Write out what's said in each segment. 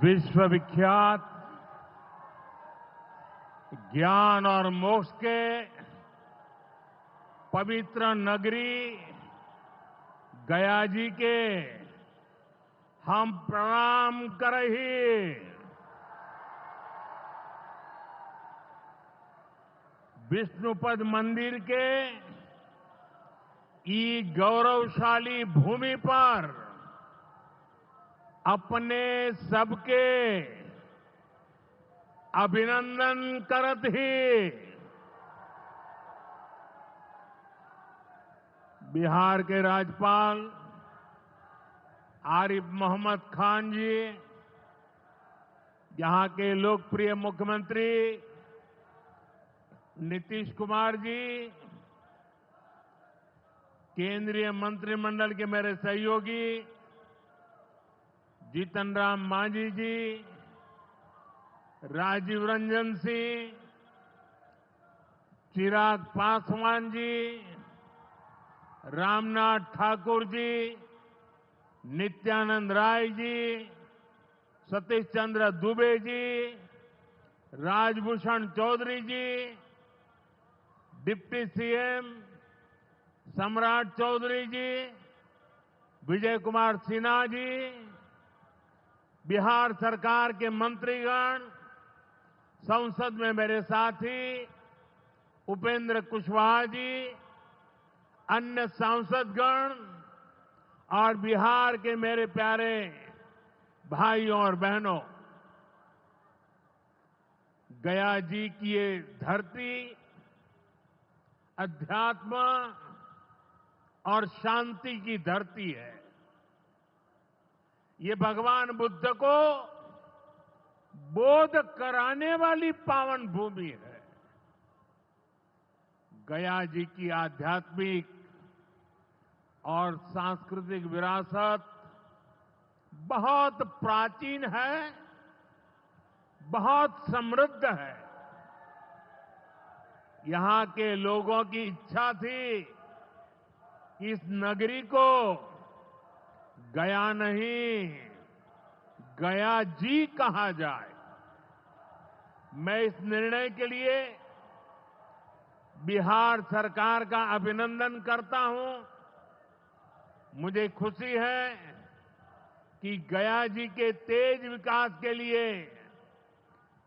विश्वविख्यात ज्ञान और मोक्ष के पवित्र नगरी गया जी के हम प्रणाम करही। विष्णुपद मंदिर के ई गौरवशाली भूमि पर अपने सबके अभिनंदन करत ही बिहार के राज्यपाल आरिफ मोहम्मद खान जी, यहां के लोकप्रिय मुख्यमंत्री नीतीश कुमार जी, केंद्रीय मंत्रिमंडल के मेरे सहयोगी जीतन राम मांझी जी, राजीव रंजन सिंह, चिराग पासवान जी, रामनाथ ठाकुर जी, नित्यानंद राय जी, सतीश चंद्र दुबे जी, राजभूषण चौधरी जी, डिप्टी सीएम सम्राट चौधरी जी, विजय कुमार सिन्हा जी, बिहार सरकार के मंत्रीगण, संसद में मेरे साथी उपेंद्र कुशवाहा जी, अन्य सांसदगण और बिहार के मेरे प्यारे भाइयों और बहनों, गया जी की ये धरती अध्यात्म और शांति की धरती है। ये भगवान बुद्ध को बोध कराने वाली पावन भूमि है। गया जी की आध्यात्मिक और सांस्कृतिक विरासत बहुत प्राचीन है, बहुत समृद्ध है। यहां के लोगों की इच्छा थी कि इस नगरी को गया नहीं, गया जी कहा जाए। मैं इस निर्णय के लिए बिहार सरकार का अभिनंदन करता हूं। मुझे खुशी है कि गया जी के तेज विकास के लिए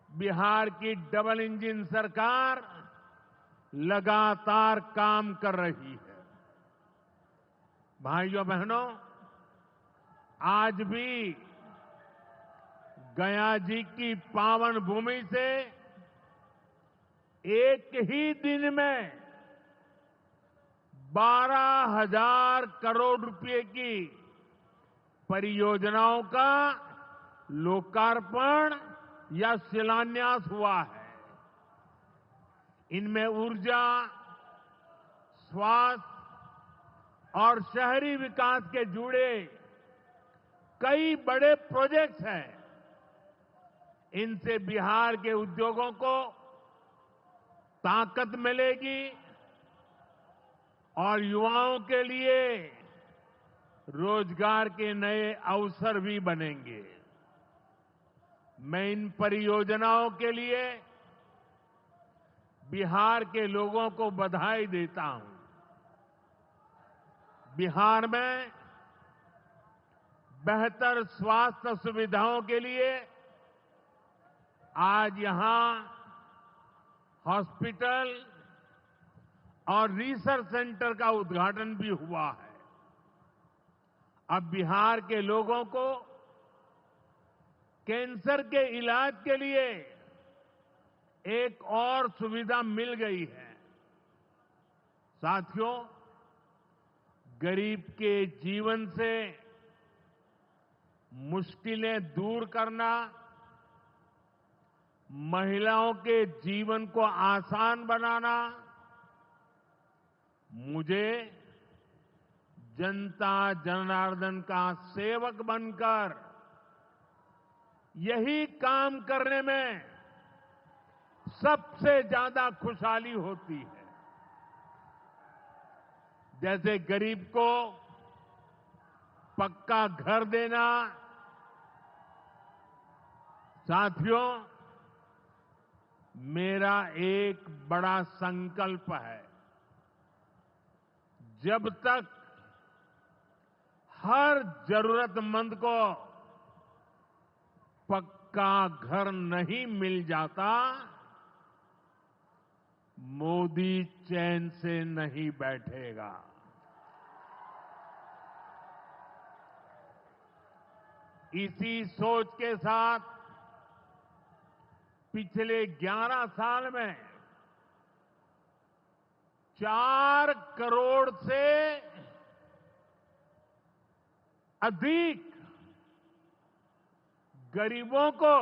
बिहार की डबल इंजन सरकार लगातार काम कर रही है। भाइयों बहनों, आज भी गया जी की पावन भूमि से एक ही दिन में 12,000 करोड़ रुपए की परियोजनाओं का लोकार्पण या शिलान्यास हुआ है। इनमें ऊर्जा, स्वास्थ्य और शहरी विकास के जुड़े कई बड़े प्रोजेक्ट्स हैं। इनसे बिहार के उद्योगों को ताकत मिलेगी और युवाओं के लिए रोजगार के नए अवसर भी बनेंगे। मैं इन परियोजनाओं के लिए बिहार के लोगों को बधाई देता हूं। बिहार में बेहतर स्वास्थ्य सुविधाओं के लिए आज यहां हॉस्पिटल और रिसर्च सेंटर का उद्घाटन भी हुआ है। अब बिहार के लोगों को कैंसर के इलाज के लिए एक और सुविधा मिल गई है। साथियों, गरीब के जीवन से मुश्किलें दूर करना, महिलाओं के जीवन को आसान बनाना मुझे जनता जनार्दन का सेवक बनकर यही काम करने में सबसे ज्यादा खुशहाली होती है। जैसे गरीब को पक्का घर देना, साथियों, मेरा एक बड़ा संकल्प है। जब तक हर जरूरतमंद को पक्का घर नहीं मिल जाता, मोदी चैन से नहीं बैठेगा। इसी सोच के साथ पिछले 11 साल में 4 करोड़ से अधिक गरीबों को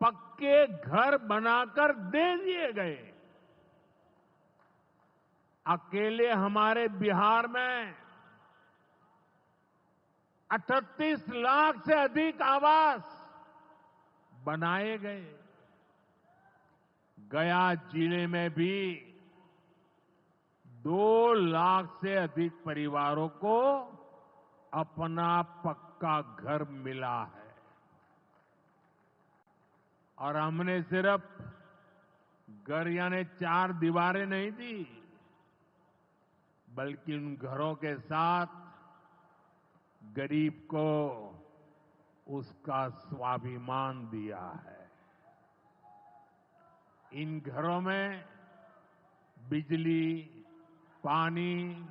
पक्के घर बनाकर दे दिए गए। अकेले हमारे बिहार में 38 लाख से अधिक आवास बनाए गए। गया जिले में भी 2 लाख से अधिक परिवारों को अपना पक्का घर मिला है। और हमने सिर्फ घर यानी 4 दीवारें नहीं दी, बल्कि उन घरों के साथ गरीब को उसका स्वाभिमान दिया है। इन घरों में बिजली, पानी,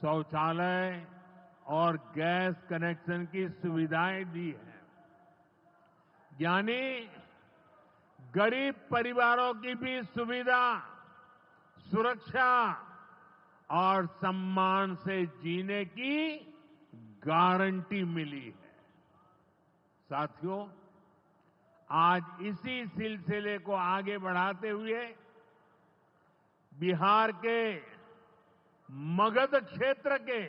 शौचालय और गैस कनेक्शन की सुविधाएं दी हैं। यानी गरीब परिवारों की भी सुविधा, सुरक्षा और सम्मान से जीने की गारंटी मिली है। साथियों, आज इसी सिलसिले को आगे बढ़ाते हुए बिहार के मगध क्षेत्र के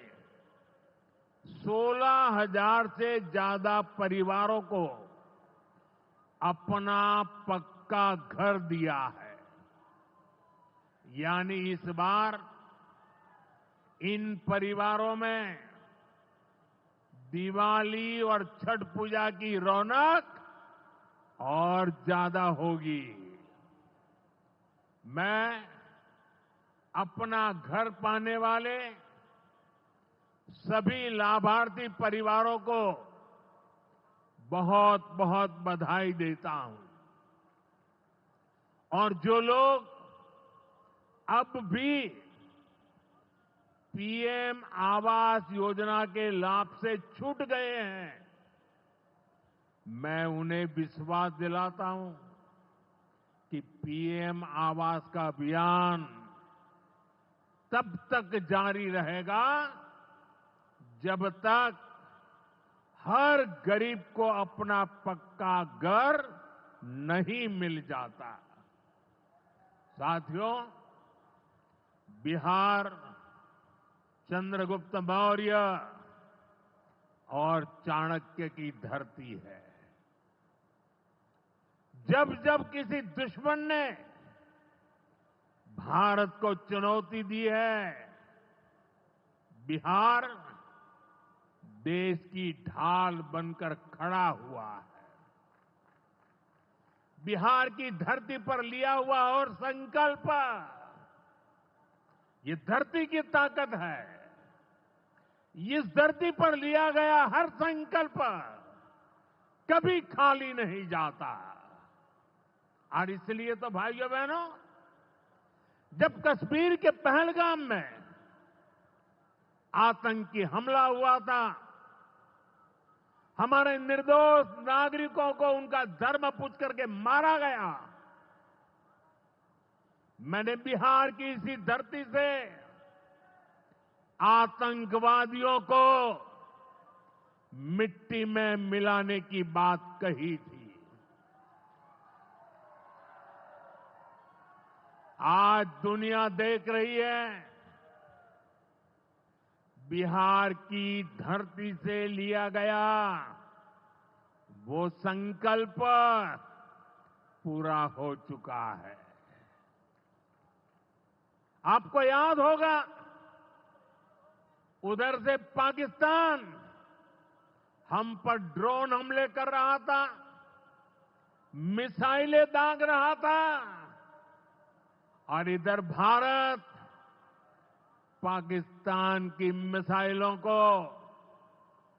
16,000 से ज्यादा परिवारों को अपना पक्का घर दिया है। यानी इस बार इन परिवारों में दिवाली और छठ पूजा की रौनक और ज्यादा होगी। मैं अपना घर पाने वाले सभी लाभार्थी परिवारों को बहुत बहुत बधाई देता हूं। और जो लोग अब भी पीएम आवास योजना के लाभ से छूट गए हैं, मैं उन्हें विश्वास दिलाता हूं कि पीएम आवास का अभियान तब तक जारी रहेगा जब तक हर गरीब को अपना पक्का घर नहीं मिल जाता। साथियों, बिहार चंद्रगुप्त मौर्य और चाणक्य की धरती है। जब जब किसी दुश्मन ने भारत को चुनौती दी है, बिहार देश की ढाल बनकर खड़ा हुआ है। बिहार की धरती पर लिया हुआ और संकल्प, ये धरती की ताकत है। इस धरती पर लिया गया हर संकल्प कभी खाली नहीं जाता। और इसलिए तो भाइयों बहनों, जब कश्मीर के पहलगाम में आतंकी हमला हुआ था, हमारे निर्दोष नागरिकों को उनका धर्म पूछ करके मारा गया, मैंने बिहार की इसी धरती से आतंकवादियों को मिट्टी में मिलाने की बात कही थी। आज दुनिया देख रही है, बिहार की धरती से लिया गया वो संकल्प पूरा हो चुका है। आपको याद होगा, उधर से पाकिस्तान हम पर ड्रोन हमले कर रहा था, मिसाइलें दाग रहा था और इधर भारत पाकिस्तान की मिसाइलों को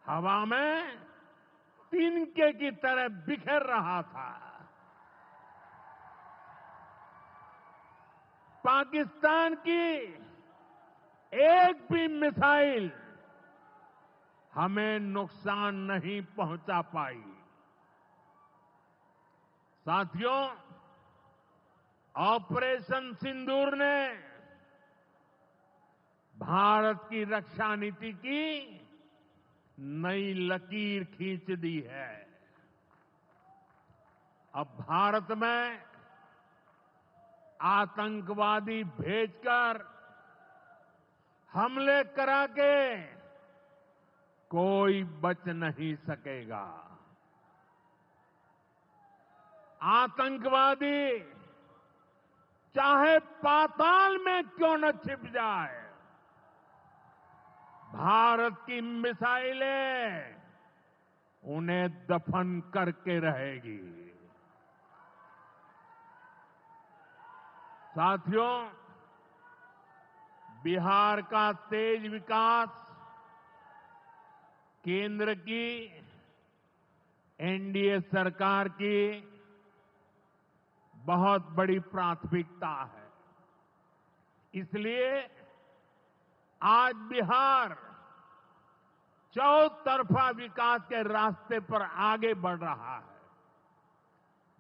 हवा में तिनके की तरह बिखेर रहा था। पाकिस्तान की एक भी मिसाइल हमें नुकसान नहीं पहुंचा पाई। साथियों, ऑपरेशन सिंदूर ने भारत की रक्षा नीति की नई लकीर खींच दी है। अब भारत में आतंकवादी भेजकर हमले करा के कोई बच नहीं सकेगा। आतंकवादी चाहे पाताल में क्यों न छिप जाए, भारत की मिसाइलें उन्हें दफन करके रहेगी। साथियों, बिहार का तेज विकास केंद्र की एनडीए सरकार की बहुत बड़ी प्राथमिकता है। इसलिए आज बिहार चौतरफा विकास के रास्ते पर आगे बढ़ रहा है।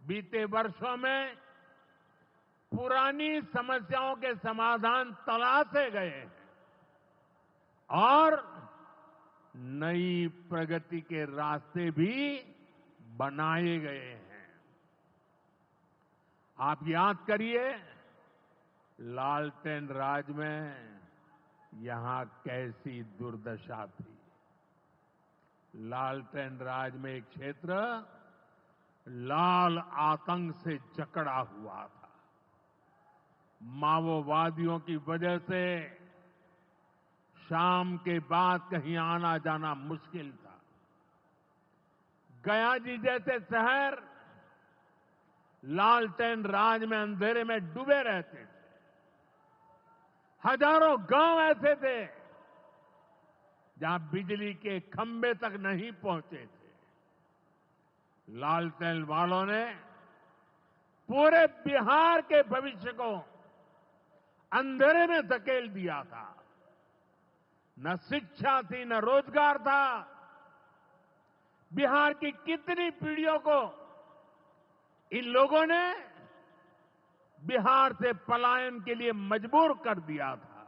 बीते वर्षों में पुरानी समस्याओं के समाधान तलाशे गए हैं और नई प्रगति के रास्ते भी बनाए गए हैं। आप याद करिए, लालटेन राज में यहां कैसी दुर्दशा थी। लालटेन राज में एक क्षेत्र लाल आतंक से जकड़ा हुआ था। माओवादियों की वजह से शाम के बाद कहीं आना जाना मुश्किल था। गया जी जैसे शहर लालटेन राज में अंधेरे में डूबे रहते थे। हजारों गांव ऐसे थे जहां बिजली के खंभे तक नहीं पहुंचे थे। लालटेन वालों ने पूरे बिहार के भविष्य को अंधेरे में धकेल दिया था। न शिक्षा थी, न रोजगार था। बिहार की कितनी पीढ़ियों को इन लोगों ने बिहार से पलायन के लिए मजबूर कर दिया था।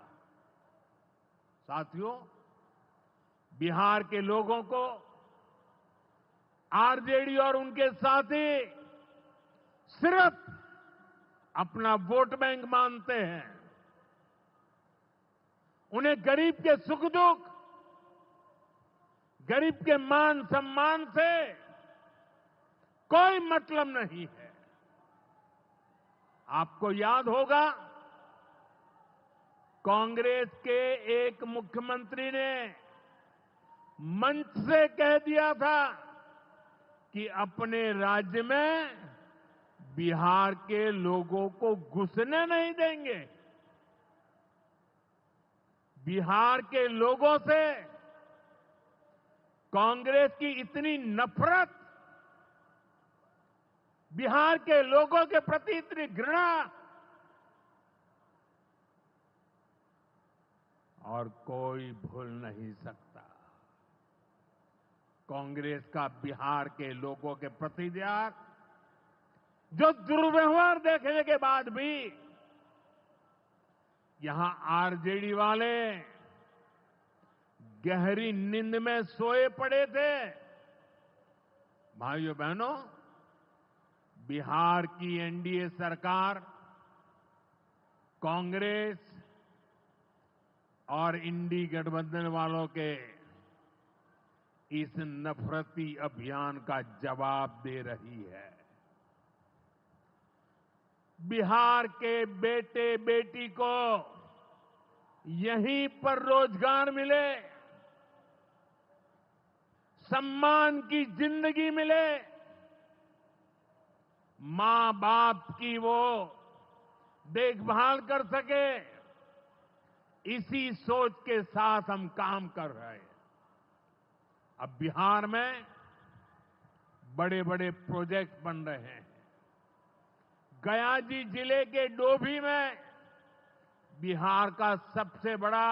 साथियों, बिहार के लोगों को आरजेडी और उनके साथी सिर्फ अपना वोट बैंक मानते हैं। उन्हें गरीब के सुख दुख, गरीब के मान सम्मान से कोई मतलब नहीं है। आपको याद होगा, कांग्रेस के एक मुख्यमंत्री ने मंच से कह दिया था कि अपने राज्य में बिहार के लोगों को घुसने नहीं देंगे। बिहार के लोगों से कांग्रेस की इतनी नफरत, बिहार के लोगों के प्रति इतनी घृणा, और कोई भूल नहीं सकता। कांग्रेस का बिहार के लोगों के प्रति त्याग, जो दुर्व्यवहार देखने के बाद भी यहां आरजेडी वाले गहरी नींद में सोए पड़े थे। भाइयों बहनों, बिहार की एनडीए सरकार कांग्रेस और इंडी गठबंधन वालों के इस नफरती अभियान का जवाब दे रही है। बिहार के बेटे बेटी को यहीं पर रोजगार मिले, सम्मान की जिंदगी मिले, मां बाप की वो देखभाल कर सके, इसी सोच के साथ हम काम कर रहे हैं। अब बिहार में बड़े बड़े प्रोजेक्ट बन रहे हैं। गयाजी जिले के डोभी में बिहार का सबसे बड़ा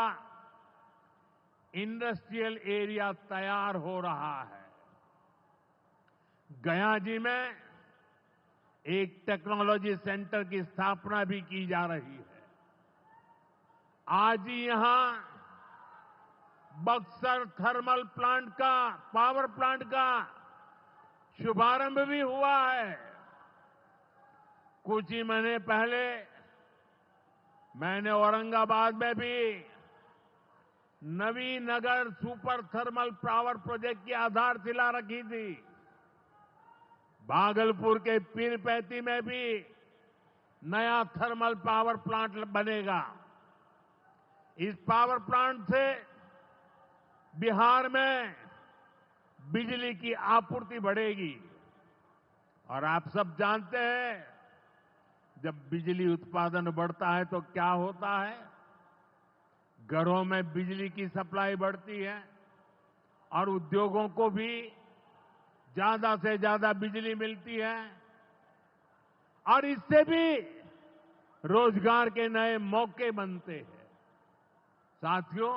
इंडस्ट्रियल एरिया तैयार हो रहा है। गयाजी में एक टेक्नोलॉजी सेंटर की स्थापना भी की जा रही है। आज ही यहां बक्सर थर्मल प्लांट का, पावर प्लांट का शुभारंभ भी हुआ है। कुछ ही महीने पहले मैंने औरंगाबाद में भी Nabinagar super thermal power project की आधारशिला रखी थी। भागलपुर के पीरपैंती में भी नया थर्मल पावर प्लांट बनेगा। इस पावर प्लांट से बिहार में बिजली की आपूर्ति बढ़ेगी। और आप सब जानते हैं, जब बिजली उत्पादन बढ़ता है तो क्या होता है? घरों में बिजली की सप्लाई बढ़ती है और उद्योगों को भी ज्यादा से ज्यादा बिजली मिलती है और इससे भी रोजगार के नए मौके बनते हैं। साथियों,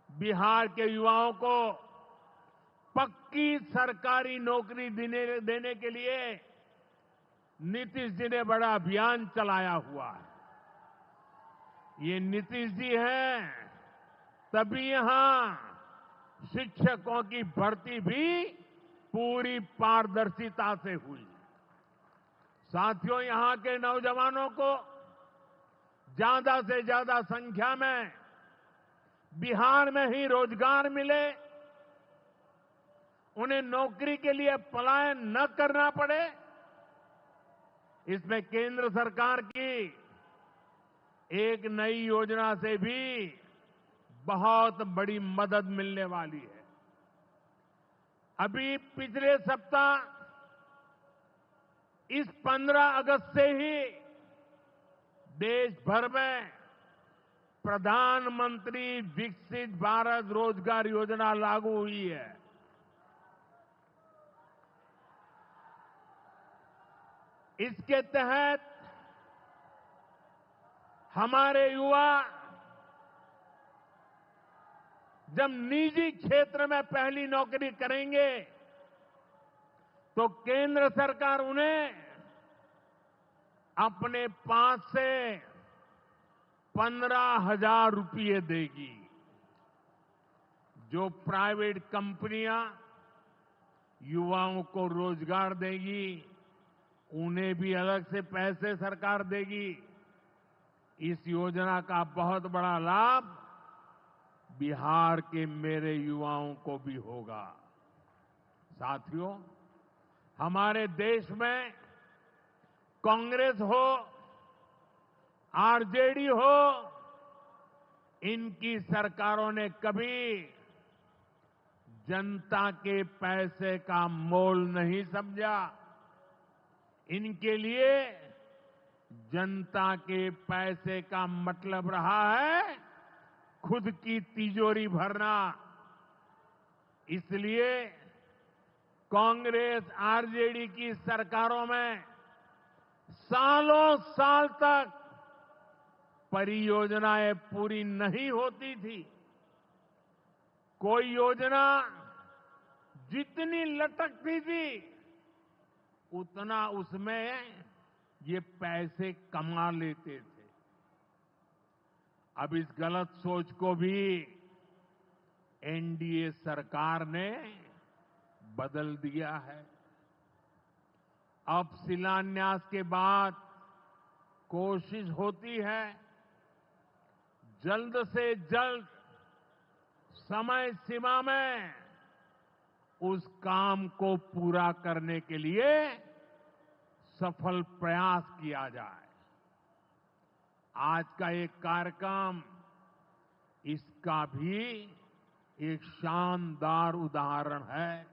बिहार के युवाओं को पक्की सरकारी नौकरी देने के लिए नीतीश जी ने बड़ा अभियान चलाया हुआ है। ये नीतीश जी हैं, तभी यहां शिक्षकों की भर्ती भी पूरी पारदर्शिता से हुई। साथियों, यहां के नौजवानों को ज्यादा से ज्यादा संख्या में बिहार में ही रोजगार मिले, उन्हें नौकरी के लिए पलायन न करना पड़े, इसमें केंद्र सरकार की एक नई योजना से भी बहुत बड़ी मदद मिलने वाली है। अभी पिछले सप्ताह इस 15 अगस्त से ही देश भर में प्रधानमंत्री विकसित भारत रोजगार योजना लागू हुई है। इसके तहत हमारे युवा जब निजी क्षेत्र में पहली नौकरी करेंगे तो केंद्र सरकार उन्हें अपने पास से 15,000 रुपये देगी। जो प्राइवेट कंपनियां युवाओं को रोजगार देगी, उन्हें भी अलग से पैसे सरकार देगी। इस योजना का बहुत बड़ा लाभ बिहार के मेरे युवाओं को भी होगा। साथियों, हमारे देश में कांग्रेस हो, आरजेडी हो, इनकी सरकारों ने कभी जनता के पैसे का मोल नहीं समझा। इनके लिए जनता के पैसे का मतलब रहा है खुद की तिजोरी भरना। इसलिए कांग्रेस आरजेडी की सरकारों में सालों साल तक परियोजनाएं पूरी नहीं होती थी। कोई योजना जितनी लटकती थी उतना उसमें ये पैसे कमा लेते थे। अब इस गलत सोच को भी एनडीए सरकार ने बदल दिया है। अब शिलान्यास के बाद कोशिश होती है जल्द से जल्द समय सीमा में उस काम को पूरा करने के लिए सफल प्रयास किया जाए। आज का एक कार्यक्रम इसका भी एक शानदार उदाहरण है।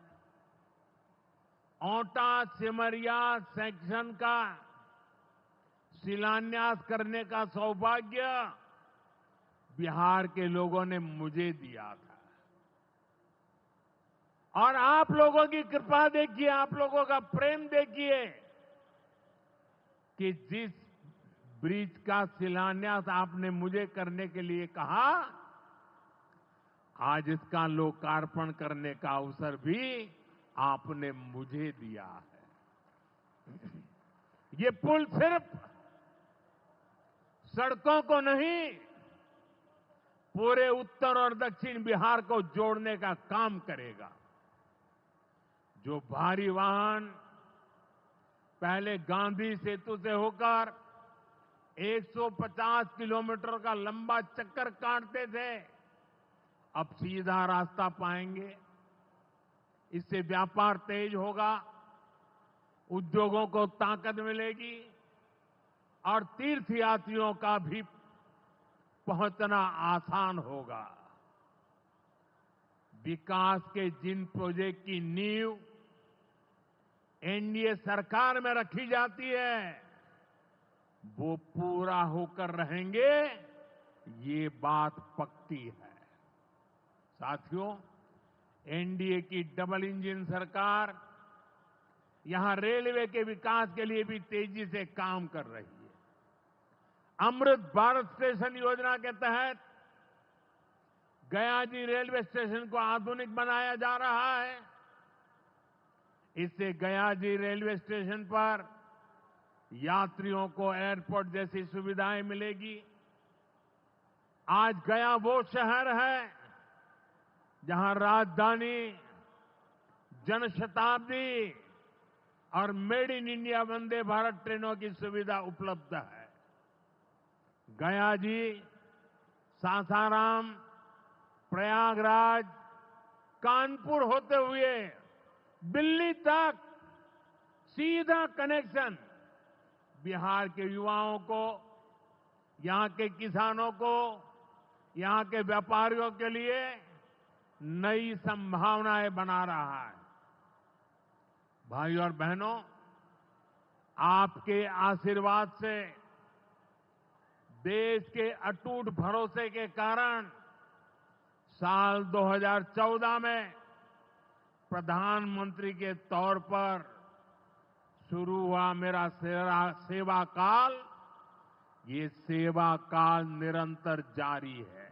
औंटा सिमरिया सेक्शन का शिलान्यास करने का सौभाग्य बिहार के लोगों ने मुझे दिया था। और आप लोगों की कृपा देखिए, आप लोगों का प्रेम देखिए कि जिस ब्रिज का शिलान्यास आपने मुझे करने के लिए कहा, आज इसका लोकार्पण करने का अवसर भी आपने मुझे दिया है। ये पुल सिर्फ सड़कों को नहीं, पूरे उत्तर और दक्षिण बिहार को जोड़ने का काम करेगा। जो भारी वाहन पहले गांधी सेतु से होकर 150 किलोमीटर का लंबा चक्कर काटते थे, अब सीधा रास्ता पाएंगे। इससे व्यापार तेज होगा, उद्योगों को ताकत मिलेगी और तीर्थयात्रियों का भी पहुंचना आसान होगा। विकास के जिन प्रोजेक्ट की नींव एनडीए सरकार में रखी जाती है, वो पूरा होकर रहेंगे, ये बात पक्की है। साथियों, एनडीए की डबल इंजन सरकार यहां रेलवे के विकास के लिए भी तेजी से काम कर रही है। अमृत भारत स्टेशन योजना के तहत गयाजी रेलवे स्टेशन को आधुनिक बनाया जा रहा है। इससे गयाजी रेलवे स्टेशन पर यात्रियों को एयरपोर्ट जैसी सुविधाएं मिलेगी। आज गया वो शहर है जहां राजधानी, जनशताब्दी और made in India Vande Bharat ट्रेनों की सुविधा उपलब्ध है। गया जी सासाराम, प्रयागराज, कानपुर होते हुए दिल्ली तक सीधा कनेक्शन बिहार के युवाओं को, यहां के किसानों को, यहां के व्यापारियों के लिए नई संभावनाएं बना रहा है। भाई और बहनों, आपके आशीर्वाद से, देश के अटूट भरोसे के कारण साल 2014 में प्रधानमंत्री के तौर पर शुरू हुआ मेरा सेवा काल, ये सेवा काल निरंतर जारी है।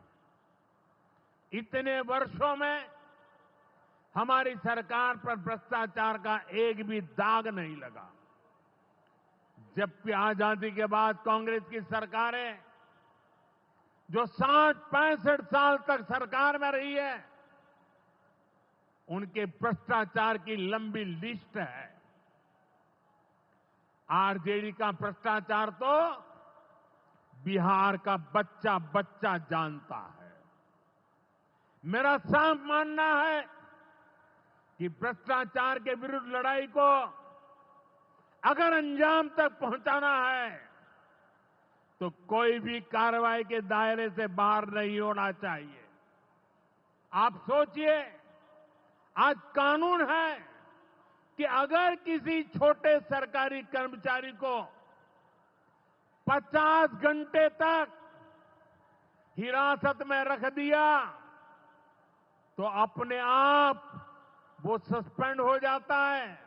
इतने वर्षों में हमारी सरकार पर भ्रष्टाचार का एक भी दाग नहीं लगा। जबकि आजादी के बाद कांग्रेस की सरकारें जो 60-65 साल तक सरकार में रही है, उनके भ्रष्टाचार की लंबी लिस्ट है। आरजेडी का भ्रष्टाचार तो बिहार का बच्चा बच्चा जानता है। मेरा साफ मानना है कि भ्रष्टाचार के विरुद्ध लड़ाई को अगर अंजाम तक पहुंचाना है तो कोई भी कार्रवाई के दायरे से बाहर नहीं होना चाहिए। आप सोचिए, आज कानून है कि अगर किसी छोटे सरकारी कर्मचारी को 50 घंटे तक हिरासत में रख दिया तो अपने आप वो सस्पेंड हो जाता है।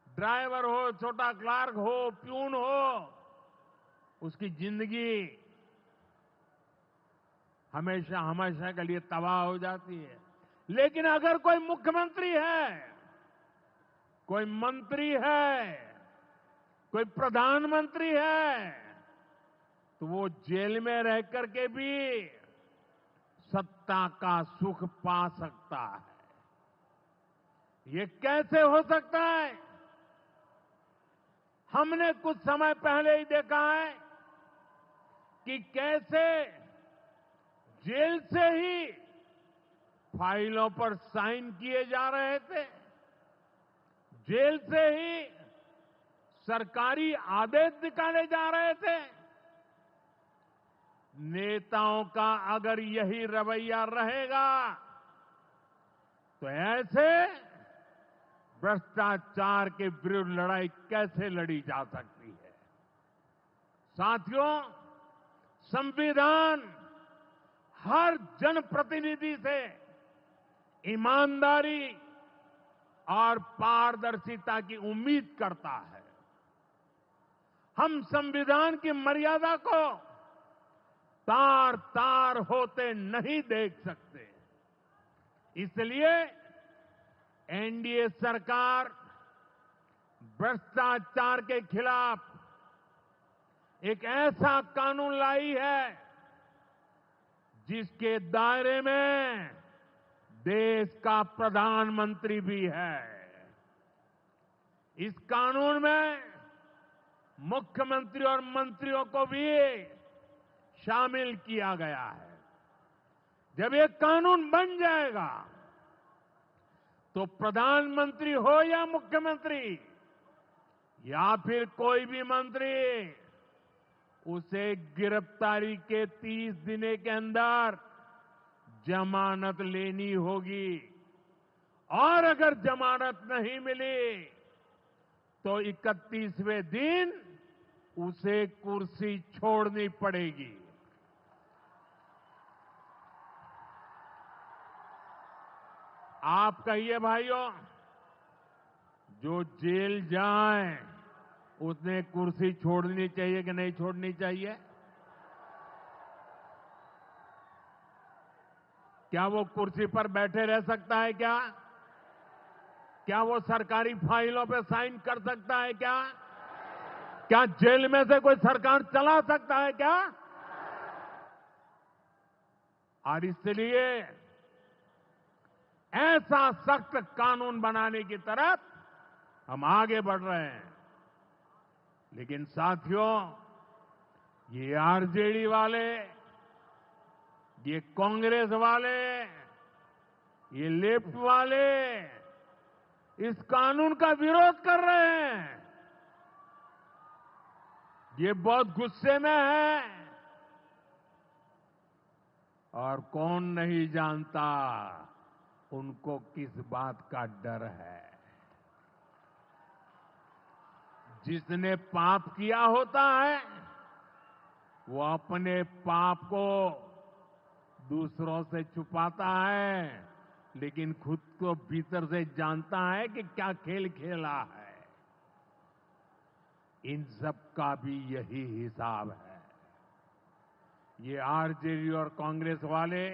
ड्राइवर हो, छोटा क्लार्क हो, प्यून हो, उसकी जिंदगी हमेशा हमेशा के लिए तबाह हो जाती है। लेकिन अगर कोई मुख्यमंत्री है, कोई मंत्री है, कोई प्रधानमंत्री है, तो वो जेल में रह करके भी सत्ता का सुख पा सकता है। ये कैसे हो सकता है? हमने कुछ समय पहले ही देखा है कि कैसे जेल से ही फाइलों पर साइन किए जा रहे थे, जेल से ही सरकारी आदेश निकाले जा रहे थे। नेताओं का अगर यही रवैया रहेगा तो ऐसे भ्रष्टाचार के विरुद्ध लड़ाई कैसे लड़ी जा सकती है। साथियों, संविधान हर जनप्रतिनिधि से ईमानदारी और पारदर्शिता की उम्मीद करता है। हम संविधान की मर्यादा को तार तार होते नहीं देख सकते। इसलिए एनडीए सरकार भ्रष्टाचार के खिलाफ एक ऐसा कानून लाई है जिसके दायरे में देश का प्रधानमंत्री भी है। इस कानून में मुख्यमंत्री और मंत्रियों को भी शामिल किया गया है। जब ये कानून बन जाएगा तो प्रधानमंत्री हो या मुख्यमंत्री या फिर कोई भी मंत्री, उसे गिरफ्तारी के 30 दिन के अंदर जमानत लेनी होगी और अगर जमानत नहीं मिली तो 31वें दिन उसे कुर्सी छोड़नी पड़ेगी। आप कहिए भाइयों, जो जेल जाए उसने कुर्सी छोड़नी चाहिए कि नहीं छोड़नी चाहिए? क्या वो कुर्सी पर बैठे रह सकता है क्या? क्या वो सरकारी फाइलों पे साइन कर सकता है क्या? क्या जेल में से कोई सरकार चला सकता है क्या? और इसलिए ऐसा सख्त कानून बनाने की तरफ हम आगे बढ़ रहे हैं। लेकिन साथियों, ये आरजेडी वाले, ये कांग्रेस वाले, ये लेफ्ट वाले इस कानून का विरोध कर रहे हैं। ये बहुत गुस्से में है और कौन नहीं जानता उनको किस बात का डर है। जिसने पाप किया होता है वो अपने पाप को दूसरों से छुपाता है, लेकिन खुद को भीतर से जानता है कि क्या खेल खेला है। इन सब का भी यही हिसाब है। ये आरजेडी और कांग्रेस वाले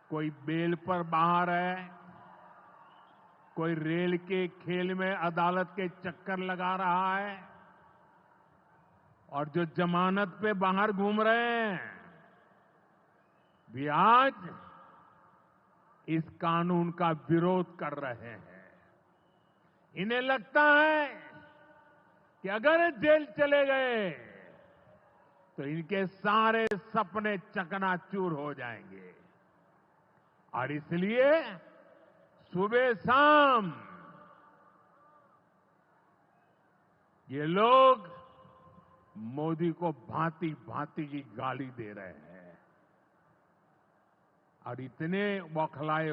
कोई बेल पर बाहर है, कोई रेल के खेल में अदालत के चक्कर लगा रहा है, और जो जमानत पे बाहर घूम रहे हैं भी आज इस कानून का विरोध कर रहे हैं। इन्हें लगता है कि अगर जेल चले गए तो इनके सारे सपने चकनाचूर हो जाएंगे, और इसलिए सुबह शाम ये लोग मोदी को भांति भांति की गाली दे रहे हैं और इतने बौखलाए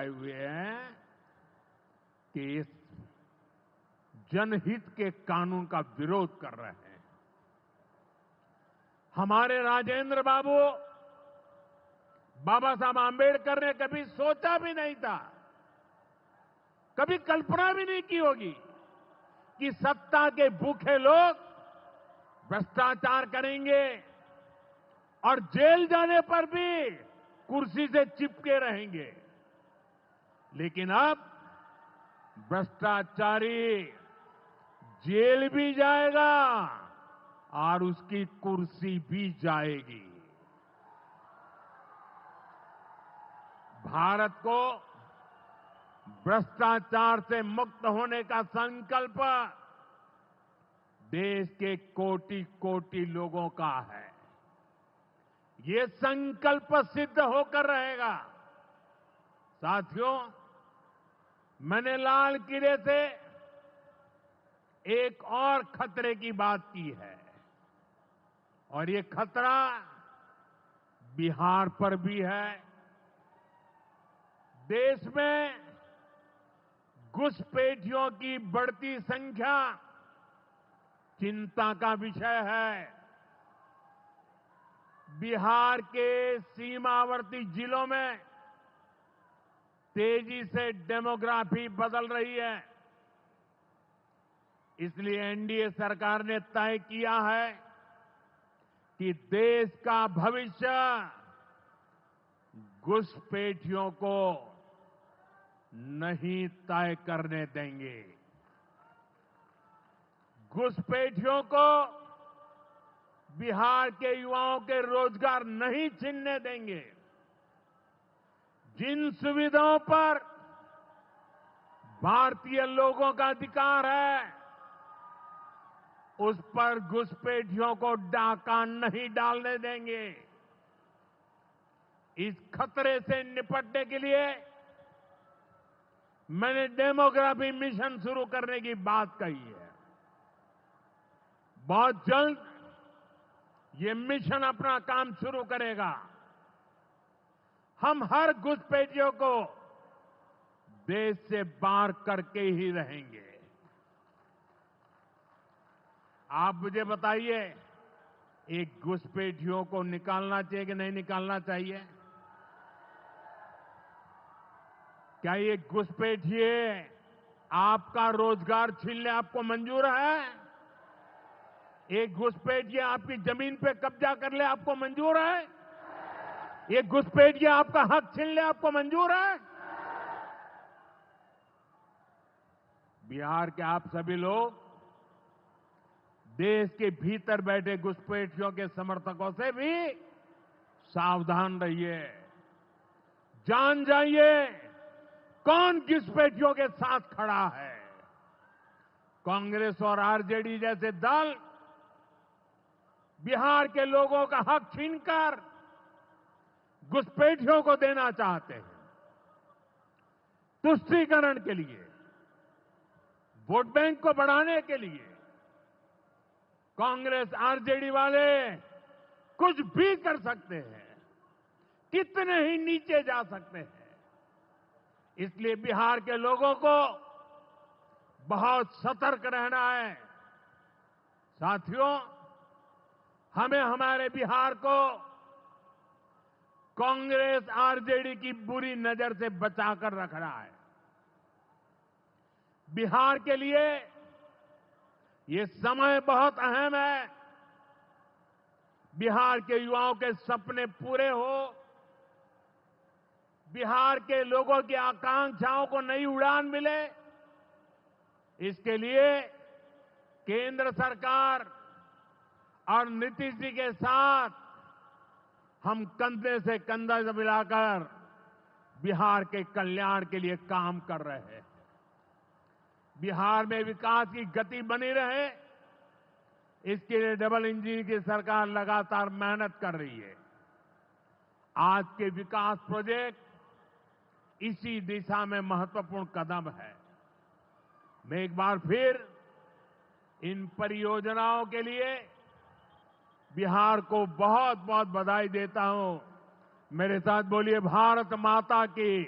हुए हैं कि इस जनहित के कानून का विरोध कर रहे हैं। हमारे राजेंद्र बाबू, बाबा साहब आंबेडकर ने कभी सोचा भी नहीं था, कभी कल्पना भी नहीं की होगी कि सत्ता के भूखे लोग भ्रष्टाचार करेंगे और जेल जाने पर भी कुर्सी से चिपके रहेंगे। लेकिन अब भ्रष्टाचारी जेल भी जाएगा और उसकी कुर्सी भी जाएगी। भारत को भ्रष्टाचार से मुक्त होने का संकल्प देश के कोटि कोटि लोगों का है। ये संकल्प सिद्ध होकर रहेगा। साथियों, मैंने लाल किले से एक और खतरे की बात की है, और ये खतरा बिहार पर भी है। देश में घुसपैठियों की बढ़ती संख्या चिंता का विषय है। बिहार के सीमावर्ती जिलों में तेजी से डेमोग्राफी बदल रही है। इसलिए एनडीए सरकार ने तय किया है कि देश का भविष्य घुसपैठियों को नहीं तय करने देंगे। घुसपैठियों को बिहार के युवाओं के रोजगार नहीं छीनने देंगे। जिन सुविधाओं पर भारतीय लोगों का अधिकार है, उस पर घुसपैठियों को डाका नहीं डालने देंगे। इस खतरे से निपटने के लिए मैंने डेमोग्राफी मिशन शुरू करने की बात कही है। बहुत जल्द ये मिशन अपना काम शुरू करेगा। हम हर घुसपैठियों को देश से बाहर करके ही रहेंगे। आप मुझे बताइए, एक घुसपैठियों को निकालना चाहिए कि नहीं निकालना चाहिए? क्या ये घुसपैठिए आपका रोजगार छीनने आपको मंजूर है? एक घुसपैठिए आपकी जमीन पे कब्जा कर ले आपको मंजूर है? एक घुसपैठिए आपका हक छीन ले आपको मंजूर है? बिहार के आप सभी लोग देश के भीतर बैठे घुसपैठियों के समर्थकों से भी सावधान रहिए। जान जाइए कौन घुसपैठियों के साथ खड़ा है। कांग्रेस और आरजेडी जैसे दल बिहार के लोगों का हक छीनकर घुसपैठियों को देना चाहते हैं। तुष्टीकरण के लिए, वोट बैंक को बढ़ाने के लिए कांग्रेस आरजेडी वाले कुछ भी कर सकते हैं, कितने ही नीचे जा सकते हैं। इसलिए बिहार के लोगों को बहुत सतर्क रहना है। साथियों, हमें हमारे बिहार को कांग्रेस आरजेडी की बुरी नजर से बचाकर रखना है। बिहार के लिए ये समय बहुत अहम है। बिहार के युवाओं के सपने पूरे हो, बिहार के लोगों की आकांक्षाओं को नई उड़ान मिले, इसके लिए केंद्र सरकार और नीतीश जी के साथ हम कंधे से कंधा मिलाकर बिहार के कल्याण के लिए काम कर रहे हैं। बिहार में विकास की गति बनी रहे, इसके लिए डबल इंजन की सरकार लगातार मेहनत कर रही है। आज के विकास प्रोजेक्ट इसी दिशा में महत्वपूर्ण कदम है। मैं एक बार फिर इन परियोजनाओं के लिए बिहार को बहुत बहुत बधाई देता हूं। मेरे साथ बोलिए, भारत माता की।